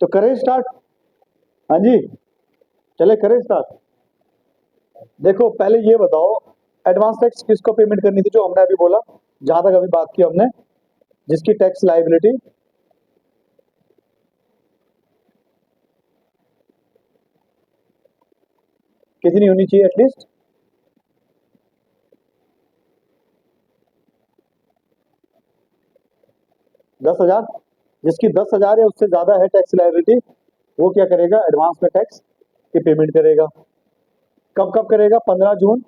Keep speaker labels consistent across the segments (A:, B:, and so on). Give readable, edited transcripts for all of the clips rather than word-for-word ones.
A: तो करें स्टार्ट। हाँ जी, चले करें स्टार्ट। देखो पहले ये बताओ, एडवांस टैक्स किसको पेमेंट करनी थी, जो हमने अभी बोला, जहां तक अभी बात की हमने, जिसकी टैक्स लाइबिलिटी कितनी होनी चाहिए एटलीस्ट? 10,000। जिसकी 10,000 या उससे ज्यादा है टैक्स लाइबिलिटी, वो क्या करेगा, एडवांस में टैक्स की पेमेंट करेगा। कब कब करेगा? 15 जून,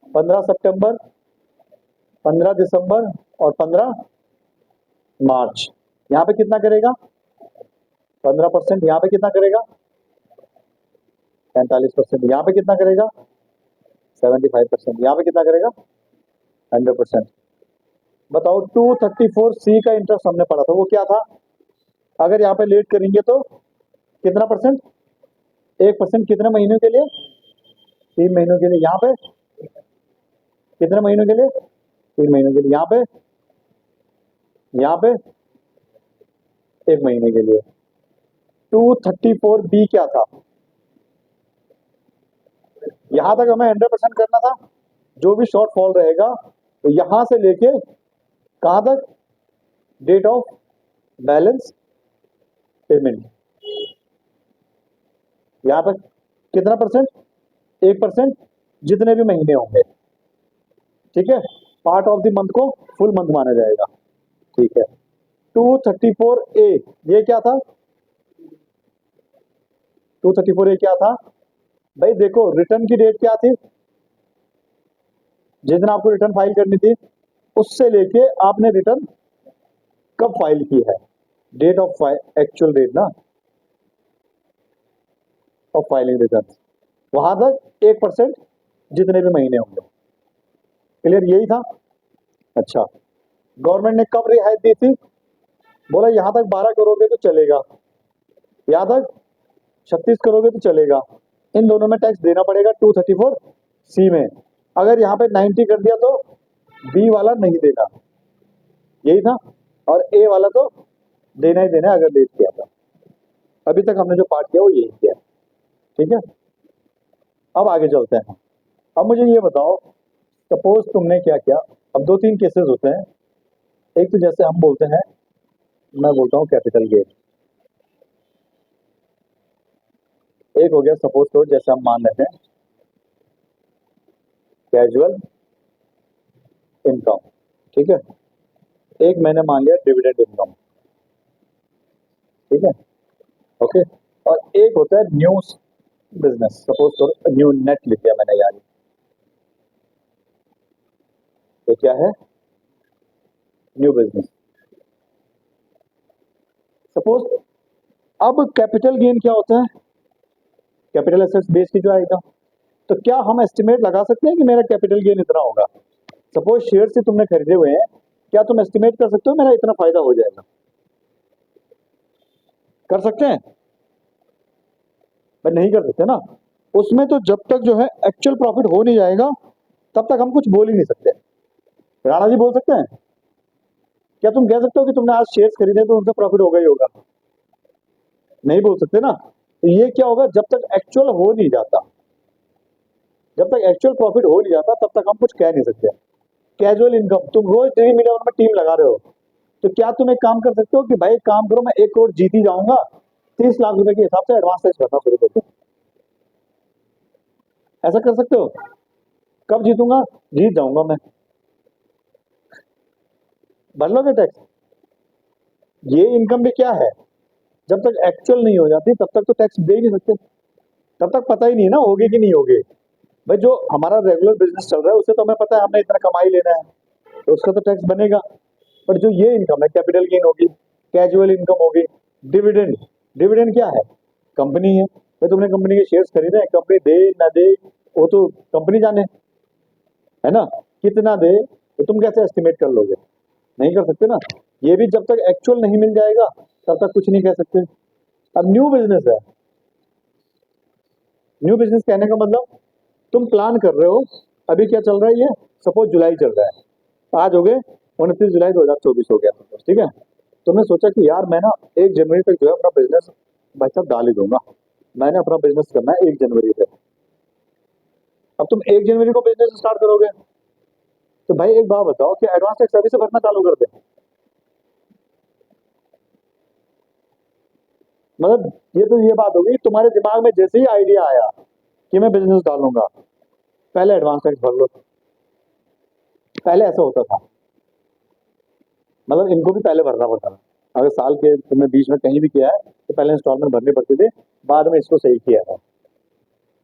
A: 15 सितंबर, 15 दिसंबर और 15 मार्च। यहाँ पे कितना करेगा? 15%। यहाँ पे कितना करेगा? 45%। यहाँ पे कितना करेगा? 75%। यहाँ पे कितना करेगा? 100%। बताओ 234C का इंटरेस्ट हमने पढ़ा था, वो क्या था? अगर यहाँ पे लेट करेंगे तो कितना परसेंट? 1%। कितने महीनों के लिए? 3 महीनों के लिए। यहाँ पे कितने महीनों के लिए? 3 महीनों के लिए। यहाँ पे 1 महीने के लिए। 234B क्या था? यहां तक हमें 100% करना था। जो भी शॉर्ट फॉल रहेगा तो यहां से लेके कहां तक? Date of balance payment. यहां तक कितना परसेंट? 1%। जितने भी महीने होंगे, ठीक है, पार्ट ऑफ द मंथ को फुल मंथ माना जाएगा। ठीक है। 234A ये क्या था? 234A क्या था भाई? देखो रिटर्न की डेट क्या थी, जिस दिन आपको रिटर्न फाइल करनी थी, उससे लेके आपने रिटर्न कब फाइल की है, डेट ऑफ एक्चुअल डेट ना ऑफ फाइलिंग रिटर्न, वहां तक 1% जितने भी महीने होंगे। क्लियर? यही था। अच्छा, गवर्नमेंट ने कब रियायत दी थी? बोला यहां तक 12 करोगे तो चलेगा, यहां तक 36 करोगे तो चलेगा, इन दोनों में टैक्स देना पड़ेगा 234C में। अगर यहाँ पे 90 कर दिया तो बी वाला नहीं देना, यही था। और ए वाला तो देना ही देना है अगर लेट किया था। अभी तक हमने जो पार्ट किया वो यही किया। ठीक है, अब आगे चलते हैं। अब मुझे ये बताओ, सपोज तुमने क्या किया। अब 2-3 केसेस होते हैं। एक तो जैसे हम बोलते हैं, मैं बोलता हूँ कैपिटल गेन। एक हो गया सपोज तो जैसे हम मान लेते हैं कैजुअल इनकम, ठीक है। एक मैंने मान लिया डिविडेंड इनकम, ठीक है, ओके। और एक होता है न्यू बिजनेस, सपोज तो न्यू नेट लिख दिया मैंने यार। ये क्या है? New business. सपोज अब कैपिटल गेन क्या होता है? कैपिटल एसेट्स बेस की जो आएगा। तो क्या हम एस्टिमेट लगा सकते हैं कि मेरा कैपिटल गेन इतना होगा? सपोज शेयर से तुमने खरीदे हुए हैं, क्या तुम एस्टिमेट कर सकते हो मेरा इतना फायदा हो जाएगा? कर सकते हैं? पर नहीं कर सकते ना। उसमें तो जब तक जो है एक्चुअल प्रॉफिट हो नहीं जाएगा तब तक हम कुछ बोल ही नहीं सकते। राणा जी बोल सकते हैं? क्या तुम कह सकते हो कि तुमने आज शेयर्स खरीदे तो उनसे प्रॉफिट होगा ही होगा? नहीं बोल सकते ना। तो ये क्या होगा, जब तक एक्चुअल हो नहीं जाता, जब तक एक्चुअल प्रॉफिट हो नहीं जाता तब तक हम कुछ कह नहीं सकते। कैजुअल इनकम, तुम रोज ड्रीम 11 में टीम लगा रहे हो, तो क्या तुम एक काम कर सकते हो कि भाई काम करो, मैं 1 करोड़ जीत ही जाऊंगा, 30 लाख रुपए के हिसाब से एडवांस टैक्स भरना शुरू कर दो? ऐसा कर सकते हो? कब जीतूंगा? जीत जाऊंगा मैं, भर लोगे टैक्स? ये इनकम भी क्या है, जब तक एक्चुअल नहीं हो जाती तब तक तो टैक्स दे ही नहीं सकते। तब तक पता ही नहीं ना होगी कि नहीं होगी। भाई जो हमारा रेगुलर बिजनेस चल रहा है उससे तो हमें पता है हमने इतना कमाई लेना है, तो उसका तो टैक्स बनेगा। पर जो ये इनकम है, कैपिटल गेन होगी, कैजुअल इनकम होगी, डिविडेंड, डिविडेंड क्या है? कंपनी है, तो तुमने कंपनी के शेयर्स खरीदे हैं, कंपनी दे ना दे वो तो कंपनी जाने, है ना। कितना दे तो तुम कैसे एस्टिमेट कर लोगे? नहीं कर सकते ना। ये भी जब तक एक्चुअल नहीं मिल जाएगा तब तक कुछ नहीं कह सकते। अब न्यू बिजनेस है, न्यू बिजनेस कहने का मतलब तुम प्लान कर रहे हो। अभी क्या चल रहा है, ये सपोज जुलाई चल रहा है, आज हो गए 29 जुलाई 2024 हो गया, ठीक है। तुमने सोचा कि यार मैं ना 1 जनवरी तक जो है अपना बिजनेस भाई साहब डाल ही दूंगा, मैंने अपना बिजनेस करना है 1 जनवरी से। अब तुम 1 जनवरी को बिजनेस स्टार्ट करोगे, तो भाई एक बात बताओ कि एडवांस टैक्स अभी से भरना चालू कर दे? मतलब ये तो ये बात होगी, तुम्हारे दिमाग में जैसे ही आइडिया आया कि मैं बिजनेस डालूंगा, पहले एडवांस टैक्स भर लो। पहले ऐसा होता था, मतलब इनको भी पहले भरना पड़ता था। अगर साल के तुमने बीच में कहीं भी किया है तो पहले इंस्टॉलमेंट भरने पड़ते थे, बाद में इसको सही किया था।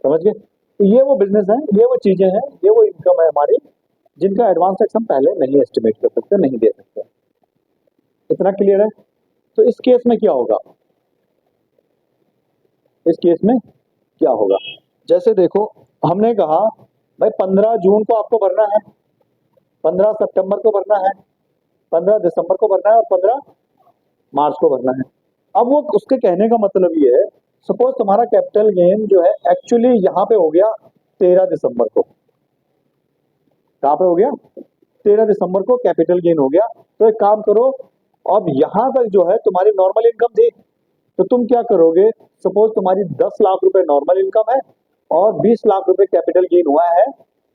A: समझ गए? तो ये वो बिजनेस है, ये वो चीजें हैं, ये वो इनकम है हमारी, जिनका एडवांस टैक्स हम पहले नहीं एस्टिमेट कर सकते, नहीं दे सकते। इतना क्लियर है? तो इस केस में क्या होगा, इस केस में क्या होगा, जैसे देखो हमने कहा भाई 15 जून को आपको भरना है, 15 सितंबर को भरना है, 15 दिसंबर को भरना है और 15 मार्च को भरना है। अब वो उसके कहने का मतलब ये है, सपोज तुम्हारा कैपिटल गेन जो है एक्चुअली यहाँ पे हो गया 13 दिसंबर को। कहाँ पे हो गया? 13 दिसंबर को कैपिटल गेन हो गया। तो एक काम करो, अब यहाँ तक जो है तुम्हारी नॉर्मल इनकम थी, तो तुम क्या करोगे, सपोज तुम्हारी 10 लाख रुपए नॉर्मल इनकम है और 20 लाख रुपए कैपिटल गेन हुआ है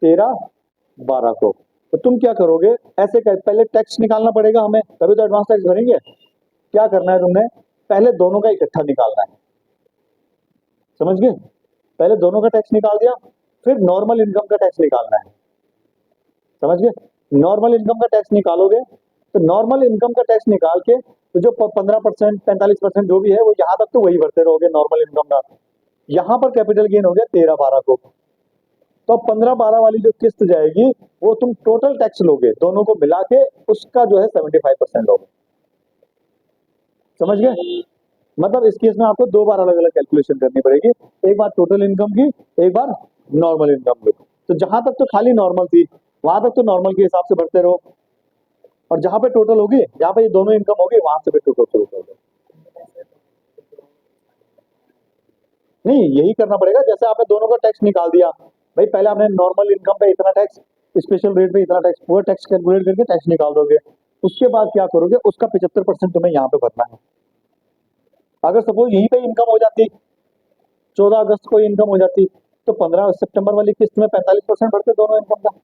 A: 13/12 को। तो तुम क्या करोगे, ऐसे कर, पहले टैक्स निकालना पड़ेगा हमें, तभी तो एडवांस टैक्स भरेंगे। क्या करना है तुमने, पहले दोनों का इकट्ठा निकालना है। समझ गए? पहले दोनों का टैक्स निकाल दिया, फिर नॉर्मल इनकम का टैक्स निकालना है। समझ गए? नॉर्मल इनकम का टैक्स निकालोगे, तो नॉर्मल इनकम का टैक्स निकाल के तो जो 15% 45% जो भी है वो यहाँ तक तो वही भरते रहोगे नॉर्मल इनकम का। यहाँ पर कैपिटल गेन हो गया 13/12 को, तो अब 15/12 वाली जो किस्त जाएगी वो तुम टोटल टैक्स लोगे, दोनों को मिला के उसका जो है 75% लोगे। समझ गए? मतलब इस केस में आपको 2 बार अलग अलग कैलकुलेशन करनी पड़ेगी, एक बार टोटल इनकम की, एक बार नॉर्मल इनकम की। तो जहां तक तो खाली नॉर्मल थी, वहां तक तो नॉर्मल के हिसाब से भरते रहो, और जहां पे टोटल होगी, जहां पे ये दोनों इनकम होगी, वहां से फिर टोटल शुरू कर दो। नहीं, यही करना पड़ेगा। जैसे आपने दोनों का टैक्स निकाल दिया, भाई पहले आपने नॉर्मल इनकम पे इतना टैक्स, स्पेशल रेट पे इतना टैक्स, पूरा टैक्स कैलकुलेट करके टैक्स निकाल दोगे। उसके बाद क्या करोगे, उसका 75% तुम्हें यहाँ पे भरना है। अगर सपोज यहीं पे इनकम हो जाती, 14 अगस्त को इनकम हो जाती, तो 15 सितंबर वाली किस्त में 45% भरते दोनों इनकम का।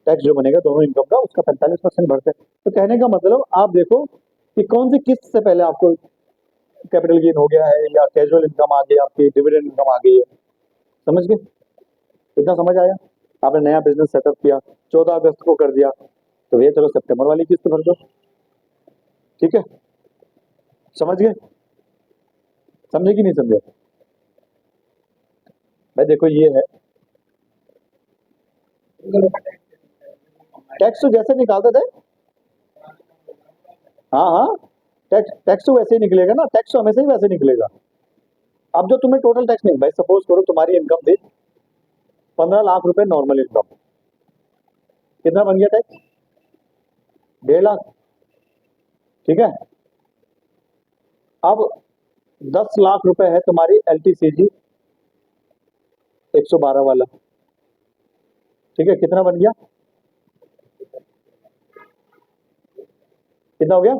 A: टैक्स जो बनेगा दोनों इनकम का, उसका 45% भरते। तो कहने का मतलब आप देखो कि कौन सी किस्त से पहले आपको कैपिटल गेन हो गया है, या कैजुअल इनकम आ गई, आपकी डिविडेंड इनकम आ गई है। समझ गए? इतना समझ आया? आपने नया बिजनेस सेटअप किया, 14 अगस्त को कर दिया, तो भैया चलो सितंबर वाली किस्त भर दो। ठीक है? समझ गए? समझे कि नहीं समझे? भाई देखो ये है, टैक्स तो जैसे निकालते थे, हाँ हाँ, टैक्स टैक्स तो वैसे ही निकलेगा ना, टैक्स तो हमेशा ही वैसे निकलेगा। अब जो तुम्हें टोटल टैक्स नहीं, भाई सपोज करो तुम्हारी इनकम थी 15 लाख रुपए नॉर्मल इनकम, कितना बन गया टैक्स? 1.5 लाख। ठीक है? अब 10 लाख रुपए है तुम्हारी LTCG 112 वाला। ठीक है? कितना बन गया? कितना हो गया?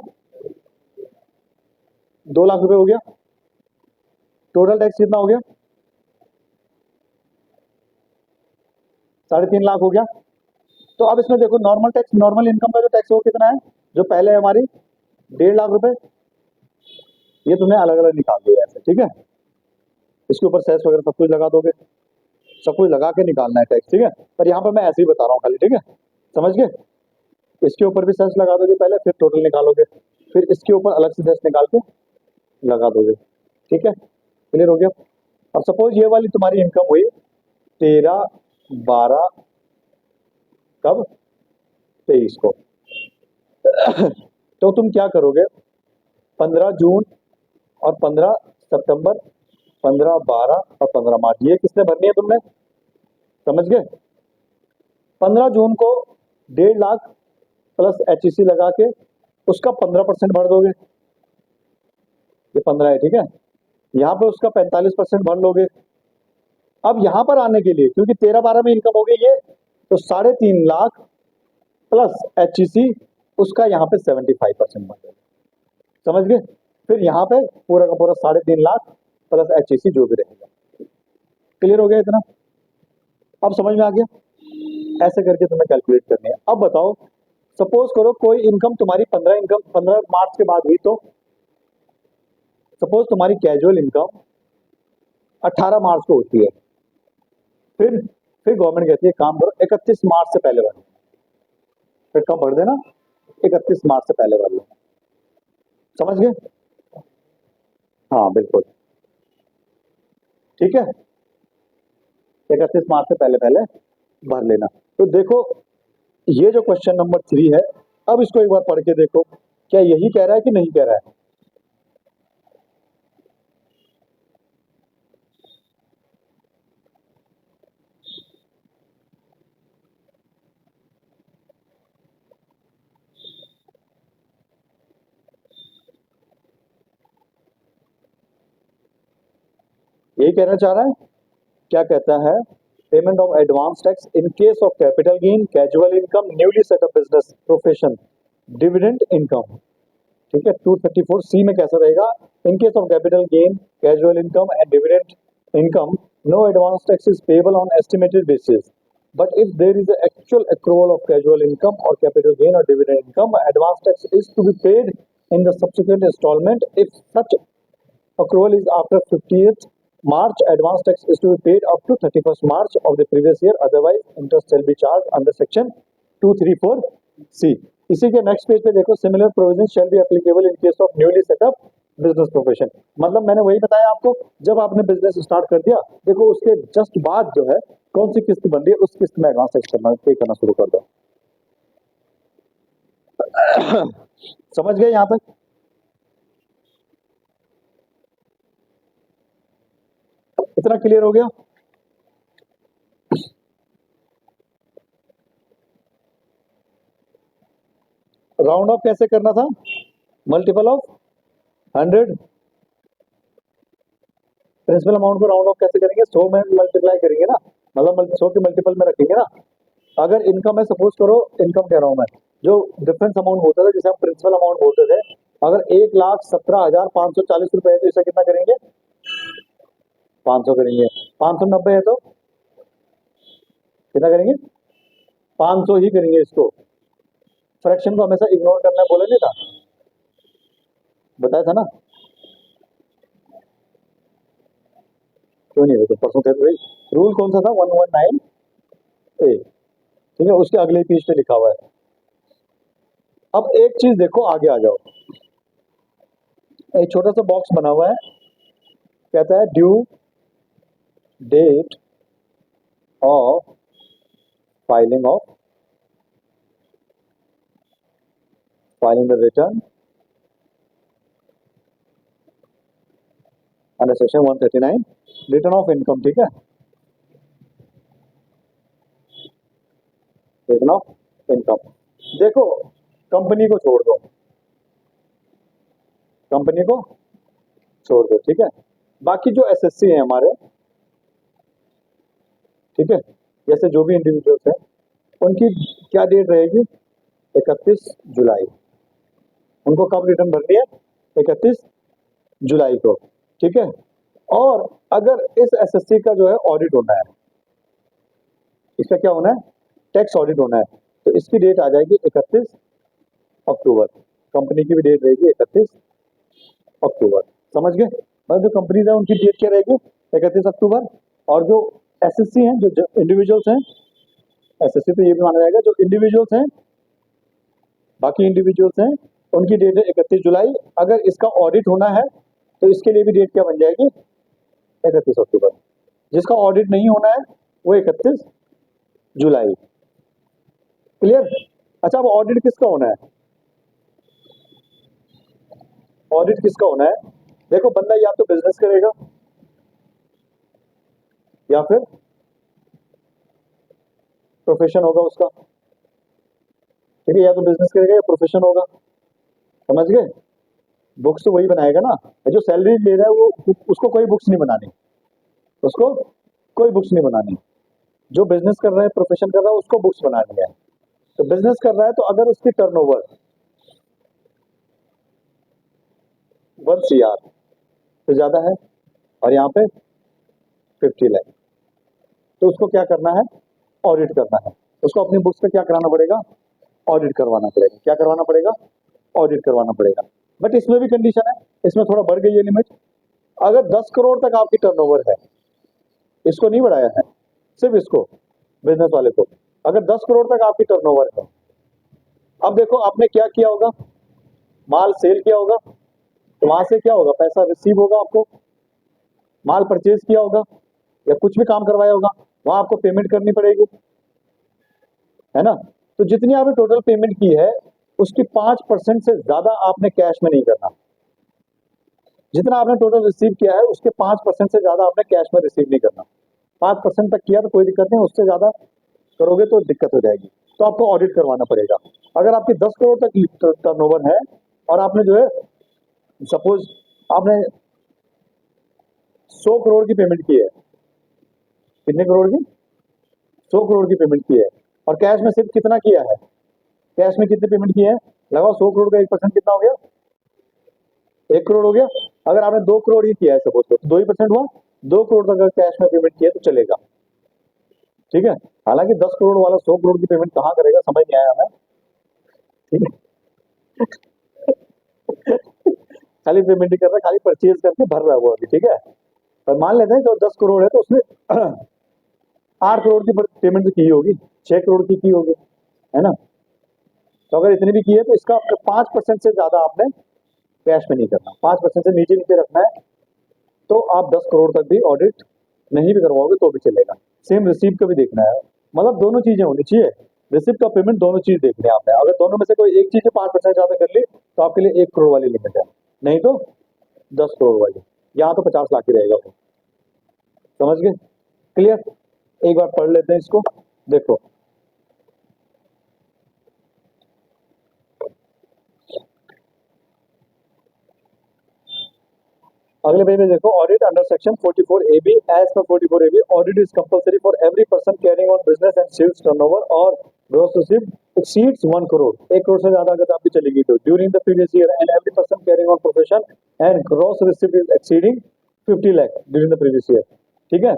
A: 2 लाख रुपए हो गया। टोटल टैक्स कितना हो गया? 3.5 लाख हो गया। तो अब इसमें देखो नॉर्मल टैक्स, नॉर्मल इनकम का जो टैक्स है वो कितना है, जो पहले है हमारी 1.5 लाख रुपए, ये तुम्हें अलग अलग निकाल दिया ऐसे। ठीक है? इसके ऊपर सेस वगैरह सब कुछ लगा दोगे, सब कुछ लगा के निकालना है टैक्स। ठीक है? पर यहाँ पर मैं ऐसे ही बता रहा हूँ खाली। ठीक है? समझ गए? इसके ऊपर भी सेस लगा दोगे पहले, फिर टोटल निकालोगे, फिर इसके ऊपर अलग से सेस निकाल के लगा दोगे। ठीक है? क्लियर हो गया? अब सपोज ये वाली तुम्हारी इनकम हुई 13/12 कब? 23 को। तो तुम क्या करोगे, 15 जून और 15 सितंबर, 15/12 और 15 मार्च, ये किसने भरनी है तुमने? समझ गए? 15 जून को 1.5 लाख प्लस HEC लगा के उसका 15% भर दोगे, ये 15 है। ठीक है? यहाँ पे उसका 45% भर लोगे। अब यहाँ पर आने के लिए, क्योंकि 13/12 में इनकम हो गई ये, तो 3.5 लाख प्लस HEC उसका यहाँ पे 75% बन जाएगा। समझ गए? फिर यहाँ पे पूरा का पूरा 3.5 लाख प्लस HEC जो भी रहेगा। क्लियर हो गया इतना? अब समझ में आ गया? ऐसे करके तुम्हें कैलकुलेट करनी है। अब बताओ, सपोज करो कोई इनकम तुम्हारी 15 मार्च के बाद हुई, तो सपोज तुम्हारी कैजुअल इनकम 18 मार्च को होती है, फिर गवर्नमेंट कहती है काम करो 31 मार्च से पहले भर लो। फिर कब भर देना? 31 मार्च से पहले भर लो। समझ गए? हाँ बिल्कुल, ठीक है, 31 मार्च से पहले पहले भर लेना। तो देखो, ये जो क्वेश्चन नंबर 3 है, अब इसको एक बार पढ़ के देखो, क्या यही कह रहा है कि नहीं कह रहा है? यही कहना चाह रहा है? क्या कहता है? Payment of advance tax in case of capital gain, casual income, newly setup business, profession, dividend income. ठीक है, 234C में कैसा रहेगा? In case of capital gain, casual income and dividend income, no advance tax is payable on estimated basis, but if there is an actual accrual of casual income or capital gain or dividend income, advance tax is to be paid in the subsequent installment. If such accrual is after 50th March, advance tax is to be paid up to 31st March of the previous year. Otherwise, interest shall be charged under section 234C. इसी के next page पे देखो, similar provision shall be applicable in case of newly setup business profession. मतलब मैंने वही बताया आपको, जब आपने बिजनेस स्टार्ट कर दिया, देखो उसके जस्ट बाद जो है कौन सी किस्त बन रही है, उस किस्त में एडवांस टैक्स करना पे करना शुरू कर दो। समझ गए यहां तक? इतना क्लियर हो गया? राउंड ऑफ कैसे करना था? Multiple of 100। प्रिंसिपल अमाउंट को राउंड ऑफ कैसे करेंगे? 100 में मल्टीप्लाई करेंगे ना, मतलब 100 के मल्टीपल में रखेंगे ना। अगर इनकम है, सपोज करो इनकम कह रहा हूं मैं, जो डिफरेंस अमाउंट होता था जिसे हम प्रिंसिपल अमाउंट बोलते थे, अगर 1,17,540 रुपए है तो इसे कितना करेंगे? 500 करेंगे। 590 है तो कितना करेंगे? 500 ही करेंगे इसको। फ्रैक्शन को हमेशा इग्नोर करना है, बोले नहीं था? बताया था ना? क्यों नहीं है? तो परसों थे भाई। रूल कौन सा था? 119A। ठीक है, उसके अगले पेज पे लिखा हुआ है। अब एक चीज देखो, आगे आ जाओ, एक छोटा सा बॉक्स बना हुआ है, कहता है due date of filing the return under section 139, return of income. ठीक है, रिटर्न ऑफ इनकम। देखो, कंपनी को छोड़ दो, कंपनी को छोड़ दो, ठीक है। बाकी जो एसएससी है हमारे, ठीक है, जैसे जो भी इंडिविजुअल्स हैं, उनकी क्या डेट रहेगी? 31 जुलाई। उनको कब रिटर्न भरनी है? 31 जुलाई को, ठीक है। और अगर इस एसएससी का जो है ऑडिट होना है, इसका क्या होना है? टैक्स ऑडिट होना है, तो इसकी डेट आ जाएगी 31 अक्टूबर। कंपनी की भी डेट रहेगी 31 अक्टूबर। समझ गए? मतलब जो कंपनीज है उनकी डेट क्या रहेगी? 31 अक्टूबर। और जो एसएससी हैं, जो इंडिविजुअल्स हैं, एसएससी तो ये भी माना जाएगा, जो इंडिविजुअल्स हैं, बाकी इंडिविजुअल्स हैं, उनकी डेट है 31 जुलाई। अगर इसका ऑडिट होना है तो इसके लिए भी डेट क्या बन जाएगी? 31 अक्टूबर। जिसका ऑडिट नहीं होना है वो 31 जुलाई। क्लियर? अच्छा, अब ऑडिट किसका होना है? ऑडिट किसका होना है? देखो, बंदा या तो बिजनेस करेगा या फिर प्रोफेशन होगा उसका। ठीक है, या तो बिजनेस करेगा या प्रोफेशन होगा। समझ गए? बुक्स तो वही बनाएगा ना, जो सैलरी ले रहा है वो, उसको कोई बुक्स नहीं बनानी, उसको कोई बुक्स नहीं बनानी। जो बिजनेस कर रहा है, प्रोफेशन कर रहा है, उसको बुक्स बनानी है। तो बिजनेस कर रहा है तो अगर उसकी टर्नओवर 1 CR तो ज्यादा है, और यहाँ पे 50 लाख। तो उसको क्या करना है, ऑडिट करना है। उसको अपनी बुक्स पे क्या कराना पड़ेगा, ऑडिट करवाना पड़ेगा। क्या करवाना पड़ेगा, ऑडिट करवाना पड़ेगा। बट इसमें भी कंडीशन है, इसमें थोड़ा बढ़ गई है लिमिट। अगर 10 करोड़ तक आपकी टर्नओवर है, इसको नहीं बढ़ाया है, सिर्फ इसको, बिजनेस वाले को, अगर 10 करोड़ तक आपकी टर्नओवर है, अब देखो आपने क्या किया होगा, माल सेल किया होगा, तो वहां से क्या होगा, पैसा रिसीव होगा आपको। माल परचेज किया होगा या कुछ भी काम करवाया होगा, वहां आपको पेमेंट करनी पड़ेगी, है ना। तो जितनी आपने टोटल पेमेंट की है, उसकी 5% से ज्यादा आपने कैश में नहीं करना। जितना आपने टोटल रिसीव किया है, उसके 5% से ज्यादा आपने कैश में रिसीव नहीं करना। 5% तक किया तो कोई दिक्कत नहीं, उससे ज्यादा करोगे तो दिक्कत हो जाएगी। तो आपको ऑडिट करवाना पड़ेगा। अगर आपकी 10 करोड़ तक टर्नओवर है और आपने जो है, सपोज आपने 100 करोड़ की पेमेंट की है, कितने करोड़ की, 100 करोड़ की पेमेंट की है, और कैश में सिर्फ कितना किया है, कैश में कितनी पेमेंट की है, लगाओ 100 करोड़ का 1% कितना हो गया, 1 करोड़ हो गया। अगर आपने 2 करोड़ ही किया है सपोज, तो 2% हुआ। 2 करोड़ तक अगर कैश में पेमेंट किया तो चलेगा, ठीक है। हालांकि 10 करोड़ वाला 100 करोड़ की पेमेंट कहाँ करेगा, समझ नहीं आया हमें, ठीक है। खाली पेमेंट ही कर रहा है, खाली परचेज करके भर रहा है वो अभी, ठीक है। पर मान लेते हैं कि 10 करोड़ है तो उसने 8 करोड़ की पेमेंट की होगी, 6 करोड़ की होगी, है ना। तो अगर इतनी भी की है तो इसका 5% से ज्यादा आपने कैश में नहीं करना, 5% से नीचे नीचे रखना है। तो आप 10 करोड़ तक भी ऑडिट नहीं भी करवाओगे तो भी चलेगा। सेम रिसीप्ट का भी देखना है, मतलब दोनों चीजें होनी चाहिए, रिसिप्ट का पेमेंट, दोनों चीज देखनी है आपने। अगर दोनों में से कोई एक चीज 5% ज्यादा कर ली तो आपके लिए 1 करोड़ वाली लिमिट है, नहीं तो 10 करोड़ वाली, यहाँ तो 50 लाख ही रहेगा। समझ गए, क्लियर। एक बार पढ़ लेते हैं इसको, देखो। अगले पेज में देखो, audit under section 44AB, as पर 44AB audit is compulsory for every person carrying on business and sales turnover और gross received exceeds 1 crore. 1 crore से ज्यादा अगर आपकी चलेगी तो during the previous year, and every person carrying on profession and gross received is exceeding 50 lakh during the previous year, ठीक है।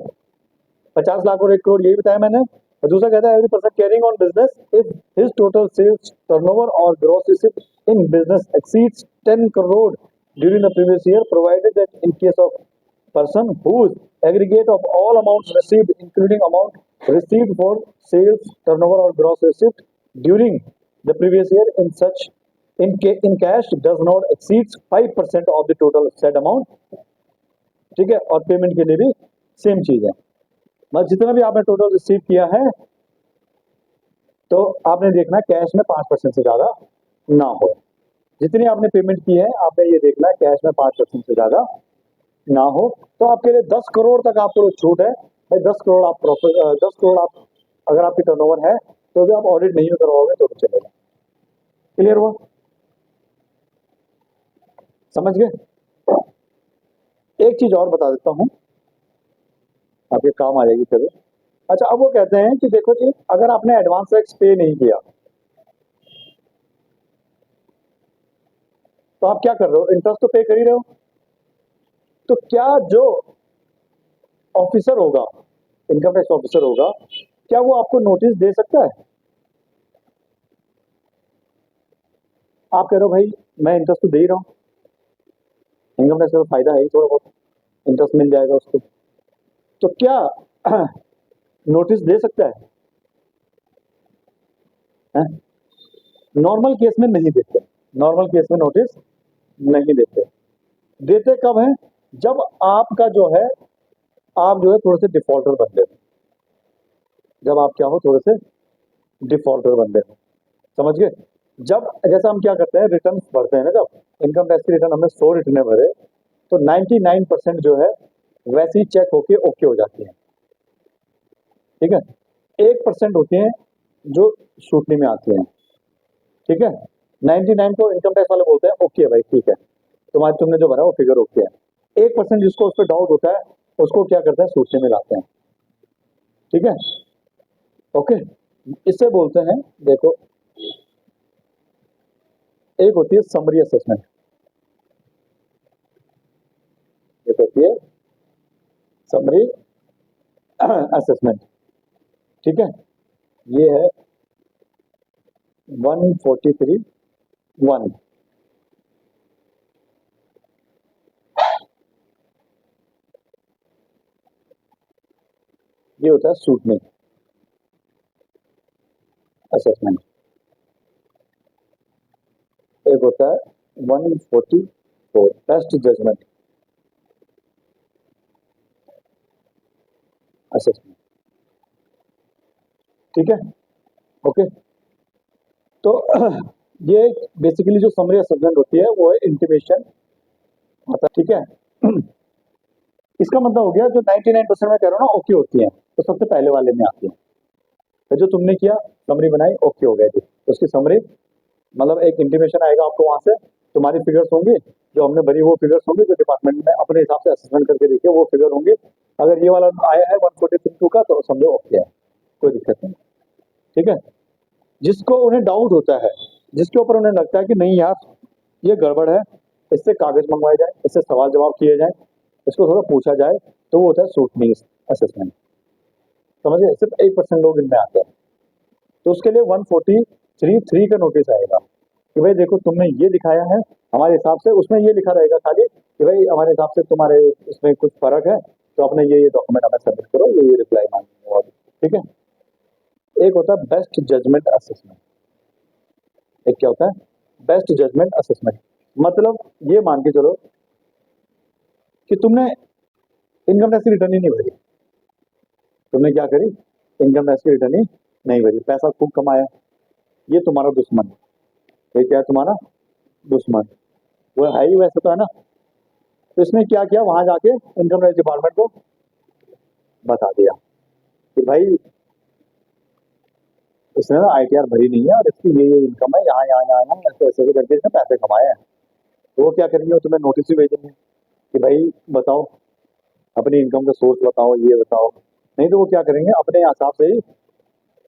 A: 50 लाख और 1 करोड़ यही बताया मैंने। और दूसरा कहता है every person carrying on business if his total sales turnover और gross received in business exceeds 10 crore during the previous year, provided that in case of person whose aggregate of all amounts received, including amount received for sales, turnover or gross receipt during the previous year in cash does not exceed 5% of the total said amount, ठीक है। और payment के लिए भी same चीज है, मतलब जितना भी आपने टोटल रिसीव किया है तो आपने देखना कैश में 5% से ज्यादा ना हो। जितनी आपने पेमेंट की है आपने ये देखना है कैश में 5% से ज्यादा ना हो। तो आपके लिए 10 करोड़ तक आपको छूट है भाई। 10 करोड़ आप प्रॉफिट, 10 करोड़ आप अगर आपकी टर्नओवर है तो भी आप ऑडिट नहीं करवाओगे तो भी चलेगा। क्लियर हुआ, समझ गए। एक चीज और बता देता हूं, आपके काम आ जाएगी फिर। अच्छा, अब वो कहते हैं कि देखो जी, अगर आपने एडवांस टैक्स पे नहीं किया तो आप क्या कर रहे हो, इंटरेस्ट तो पे कर ही रहे हो। तो क्या जो ऑफिसर होगा, इनकम टैक्स ऑफिसर होगा, क्या वो आपको नोटिस दे सकता है। आप कह रहे हो भाई मैं इंटरेस्ट तो दे ही रहा हूँ, इनकम टैक्स का फायदा है ही, थोड़ा बहुत इंटरेस्ट मिल जाएगा उसको, तो क्या नोटिस दे सकता है? नॉर्मल केस में नहीं देते, नॉर्मल केस में नोटिस नहीं देते। देते कब है, जब आपका जो है, आप जो है थोड़े से डिफॉल्टर बन गए, जब आप क्या हो, थोड़े से डिफॉल्टर बन गए, समझ गए। जब जैसा हम क्या करते हैं, रिटर्न भरते हैं ना, जब इनकम टैक्स की रिटर्न हमने 100 रिटर्न भरे तो 99% जो है वैसे ही चेक होके ओके हो जाती है, ठीक है। 1% होती हैं जो शूटनी में आती हैं, ठीक है। 99 को इनकम टैक्स वाले बोलते हैं ओके भाई, ठीक है, तुम्हारे तुमने जो भरा वो फिगर ओके है। 1% जिसको उस पर डाउट होता है उसको क्या करते हैं, सूचने में लाते हैं, ठीक है, ओके। इससे बोलते हैं, देखो, एक होती है समरी असेसमेंट, एक होती है समरी असेसमेंट, ठीक है। ये है 143(1). ये होता है स्क्रूटनी असेसमेंट। एक होता है 144 बेस्ट जजमेंट असेसमेंट, ठीक है, ओके। तो ये बेसिकली जो समरी असेसमेंट होती है वो है इंटीमेशन होता है, ठीक है। इसका मतलब हो गया जो 99% में कह रहा हूँ ना ओके होती है, तो सबसे पहले वाले में आती है। तो जो तुमने किया समरी बनाई ओके हो गया जी, उसकी समरी मतलब एक इंटीमेशन आएगा आपको वहां से, तुम्हारी फिगर्स होंगी जो हमने भरी वो फिगर्स होंगी, जो डिपार्टमेंट में अपने हिसाब से असेसमेंट करके देखिए वो फिगर होंगे। अगर ये वाला आया है 143(2) का तो समझो ओके है, कोई दिक्कत नहीं, ठीक है। जिसको उन्हें डाउट होता है, जिसके ऊपर उन्हें लगता है कि नहीं यार ये गड़बड़ है, इससे कागज मंगवाए जाए, इससे सवाल जवाब किए जाए, इसको थोड़ा पूछा जाए, तो वो होता है स्क्रूटनी असेसमेंट, समझिए। सिर्फ 1% लोग इनमें आते हैं, तो उसके लिए 143(3) का नोटिस आएगा कि भाई देखो तुमने ये दिखाया है, हमारे हिसाब से उसमें ये लिखा रहेगा खाली कि भाई हमारे हिसाब से तुम्हारे इसमें कुछ फर्क है, तो अपने ये डॉक्यूमेंट हमें सबमिट करो, ये रिप्लाई मांगेंगे, ठीक है। एक होता है बेस्ट जजमेंट असेसमेंट, एक क्या होता है बेस्ट जजमेंट असेसमेंट। मतलब ये मान के चलो कि तुमने इनकम टैक्स की रिटर्न ही नहीं भरी, तुमने क्या करी, इनकम टैक्स की रिटर्न ही नहीं भरी, पैसा खूब कमाया, ये तुम्हारा दुश्मन, ये क्या है तुम्हारा दुश्मन, वो है ही वैसे तो, है ना। तो इसने क्या किया, वहां जाके इनकम टैक्स डिपार्टमेंट को बता दिया कि भाई इसने ना ITR भरी नहीं है और इसकी ये इनकम है, यहाँ यहाँ यहाँ यहाँ ऐसे ऐसे करके इसने पैसे कमाए हैं। तो वो क्या करेंगे, वो तुम्हें नोटिस ही भेजेंगे कि भाई बताओ अपनी इनकम का सोर्स बताओ, ये बताओ। नहीं तो वो क्या करेंगे, अपने हिसाब से ही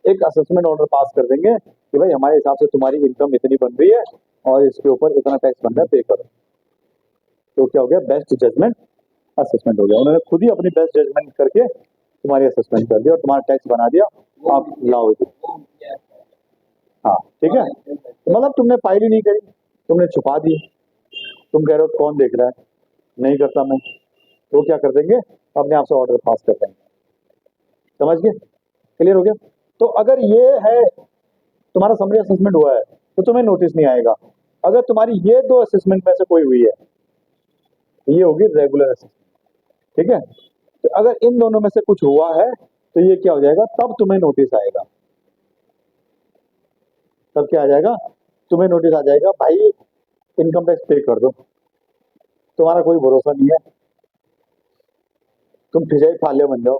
A: एक असेसमेंट ऑर्डर पास कर देंगे कि भाई हमारे हिसाब से तुम्हारी इनकम इतनी बन रही है और इसके ऊपर इतना टैक्स बन रहा है, पे करो। तो क्या हो गया, बेस्ट जजमेंट असेसमेंट हो गया। उन्होंने खुद ही अपनी बेस्ट जजमेंट करके तुम्हारी असेसमेंट कर दिया और तुम्हारा टैक्स बना दिया, आप लाओ जी। हाँ ठीक है, तो मतलब तुमने फाइल ही नहीं करी, तुमने छुपा दी, तुम कह रहे हो कौन देख रहा है, नहीं करता मैं, तो क्या कर देंगे, अपने आप से ऑर्डर पास कर देंगे, समझ गए, क्लियर हो गया। तो अगर ये है तुम्हारा समरी असेसमेंट हुआ है तो तुम्हें नोटिस नहीं आएगा। अगर तुम्हारी ये दो असेसमेंट में से कोई हुई है, ये होगी रेगुलर असेसमेंट, ठीक है। तो अगर इन दोनों में से कुछ हुआ है तो ये क्या हो जाएगा, तब तुम्हें नोटिस आएगा, तब क्या आ जाएगा, तुम्हें नोटिस आ जाएगा भाई इनकम टैक्स पे कर दो, तुम्हारा कोई भरोसा नहीं है, तुम ठिजाई फाले बन जाओ,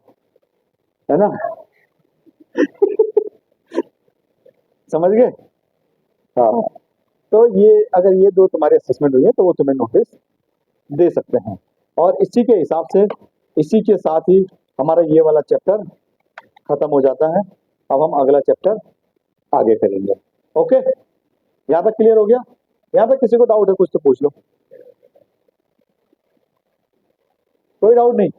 A: है ना। समझ गए, हाँ। तो ये अगर ये दो तुम्हारे असेसमेंट हुई है तो वो तुम्हें नोटिस दे सकते हैं। और इसी के हिसाब से, इसी के साथ ही हमारा ये वाला चैप्टर खत्म हो जाता है। अब हम अगला चैप्टर आगे करेंगे, ओके। यहाँ तक क्लियर हो गया, यहाँ तक किसी को डाउट है कुछ तो पूछ लो, कोई डाउट नहीं।